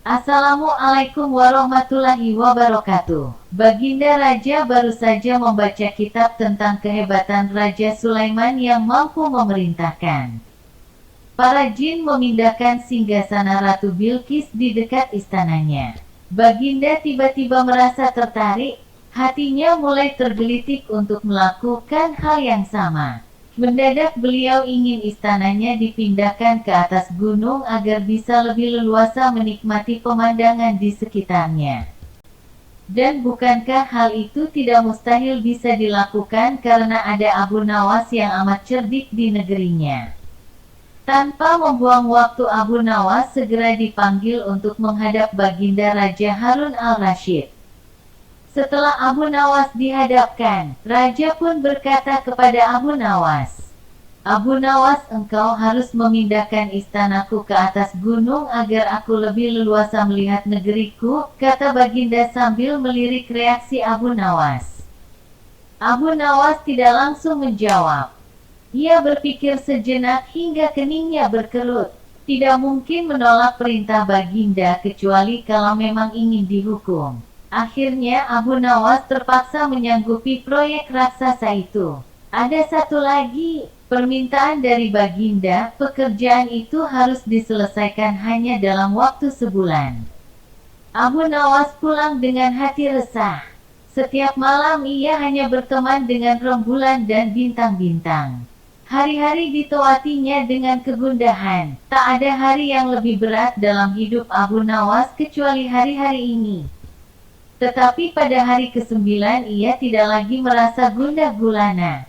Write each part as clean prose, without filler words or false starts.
Assalamualaikum warahmatullahi wabarakatuh. Baginda Raja baru saja membaca kitab tentang kehebatan Raja Sulaiman yang mampu memerintahkan para jin memindahkan singgasana Ratu Bilqis di dekat istananya. Baginda tiba-tiba merasa tertarik, hatinya mulai tergelitik untuk melakukan hal yang sama. Mendadak beliau ingin istananya dipindahkan ke atas gunung agar bisa lebih leluasa menikmati pemandangan di sekitarnya. Dan bukankah hal itu tidak mustahil bisa dilakukan karena ada Abu Nawas yang amat cerdik di negerinya. Tanpa membuang waktu, Abu Nawas segera dipanggil untuk menghadap Baginda Raja Harun al-Rasyid. Setelah Abu Nawas dihadapkan, Raja pun berkata kepada Abu Nawas, "Abu Nawas, engkau harus memindahkan istanaku ke atas gunung agar aku lebih leluasa melihat negeriku," kata Baginda sambil melirik reaksi Abu Nawas. Abu Nawas tidak langsung menjawab. Ia berpikir sejenak hingga keningnya berkerut. Tidak mungkin menolak perintah Baginda kecuali kalau memang ingin dihukum. Akhirnya Abu Nawas terpaksa menyanggupi proyek raksasa itu. Ada satu lagi permintaan dari Baginda, pekerjaan itu harus diselesaikan hanya dalam waktu sebulan. Abu Nawas pulang dengan hati resah. Setiap malam ia hanya berteman dengan rembulan dan bintang-bintang. Hari-hari ditewatinya dengan kegundahan. Tak ada hari yang lebih berat dalam hidup Abu Nawas kecuali hari-hari ini. Tetapi pada hari ke-9 ia tidak lagi merasa gundah gulana.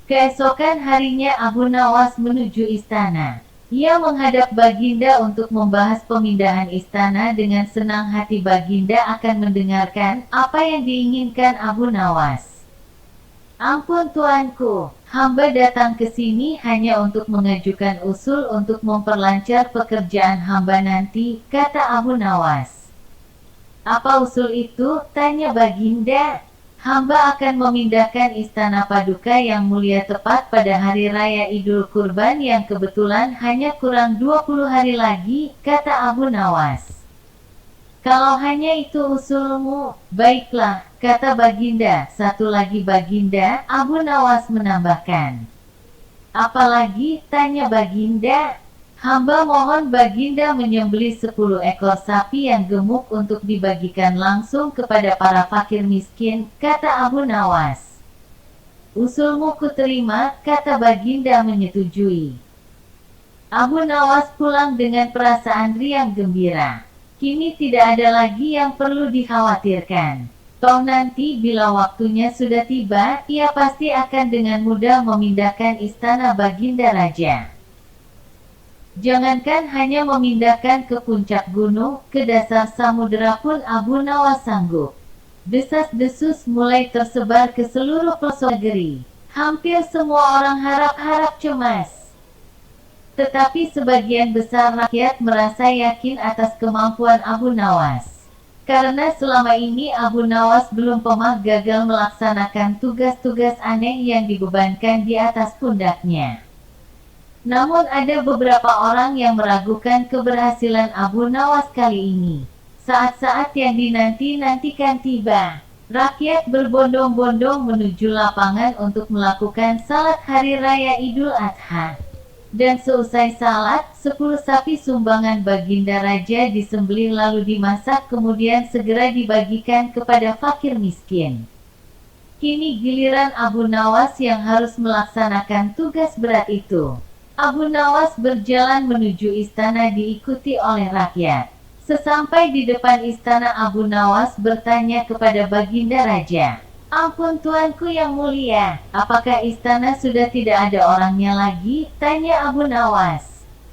Keesokan harinya Abu Nawas menuju istana. Ia menghadap Baginda untuk membahas pemindahan istana. Dengan senang hati Baginda akan mendengarkan apa yang diinginkan Abu Nawas. "Ampun tuanku, hamba datang ke sini hanya untuk mengajukan usul untuk memperlancar pekerjaan hamba nanti," kata Abu Nawas. "Apa usul itu?" tanya Baginda. "Hamba akan memindahkan istana Paduka yang mulia tepat pada hari raya Idul Kurban yang kebetulan hanya kurang 20 hari lagi," kata Abu Nawas. "Kalau hanya itu usulmu, baiklah," kata Baginda. "Satu lagi Baginda," Abu Nawas menambahkan. "Apalagi?" tanya Baginda. "Hamba mohon Baginda menyembelih 10 ekor sapi yang gemuk untuk dibagikan langsung kepada para fakir miskin," kata Abu Nawas. "Usulmu kuterima," kata Baginda menyetujui. Abu Nawas pulang dengan perasaan riang gembira. Kini tidak ada lagi yang perlu dikhawatirkan. Toh nanti bila waktunya sudah tiba, ia pasti akan dengan mudah memindahkan istana Baginda Raja. Jangankan hanya memindahkan ke puncak gunung, ke dasar samudera pun Abu Nawas sanggup. Desas-desus mulai tersebar ke seluruh pelosok negeri. Hampir semua orang harap-harap cemas. Tetapi sebagian besar rakyat merasa yakin atas kemampuan Abu Nawas. Karena selama ini Abu Nawas belum pernah gagal melaksanakan tugas-tugas aneh yang dibebankan di atas pundaknya. Namun ada beberapa orang yang meragukan keberhasilan Abu Nawas kali ini. Saat-saat yang dinanti-nantikan tiba. Rakyat berbondong-bondong menuju lapangan untuk melakukan salat hari raya Idul Adha. Dan seusai salat, 10 sapi sumbangan Baginda Raja disembelih lalu dimasak kemudian segera dibagikan kepada fakir miskin. Kini giliran Abu Nawas yang harus melaksanakan tugas berat itu. Abu Nawas berjalan menuju istana diikuti oleh rakyat. Sesampai di depan istana, Abu Nawas bertanya kepada Baginda Raja, "Ampun tuanku yang mulia, apakah istana sudah tidak ada orangnya lagi?" tanya Abu Nawas.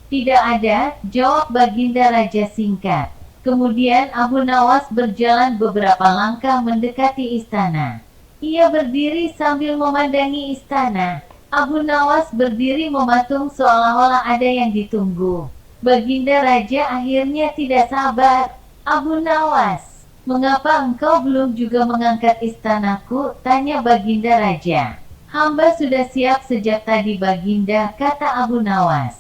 "Tidak ada," jawab Baginda Raja singkat. Kemudian Abu Nawas berjalan beberapa langkah mendekati istana. Ia berdiri sambil memandangi istana. Abu Nawas berdiri mematung seolah-olah ada yang ditunggu. Baginda Raja akhirnya tidak sabar. "Abu Nawas, mengapa engkau belum juga mengangkat istanaku?" tanya Baginda Raja. "Hamba sudah siap sejak tadi Baginda," kata Abu Nawas.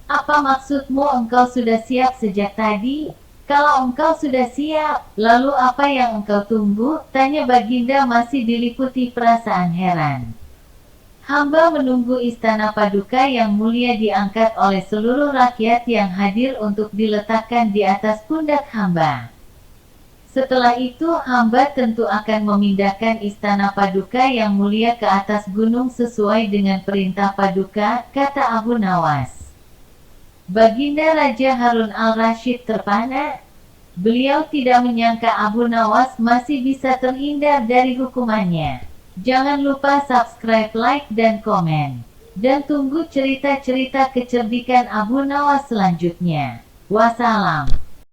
"Apa maksudmu engkau sudah siap sejak tadi?" Kalau engkau sudah siap, lalu apa yang engkau tunggu? Tanya Baginda masih diliputi perasaan heran. Hamba menunggu istana paduka yang mulia diangkat oleh seluruh rakyat yang hadir untuk diletakkan di atas pundak hamba. Setelah itu hamba tentu akan memindahkan istana paduka yang mulia ke atas gunung sesuai dengan perintah paduka, kata Abu Nawas. Baginda Raja Harun al-Rashid terpana. Beliau tidak menyangka Abu Nawas masih bisa terhindar dari hukumannya. Jangan lupa subscribe, like, dan komen. Dan tunggu cerita-cerita kecerdikan Abu Nawas selanjutnya. Wassalam.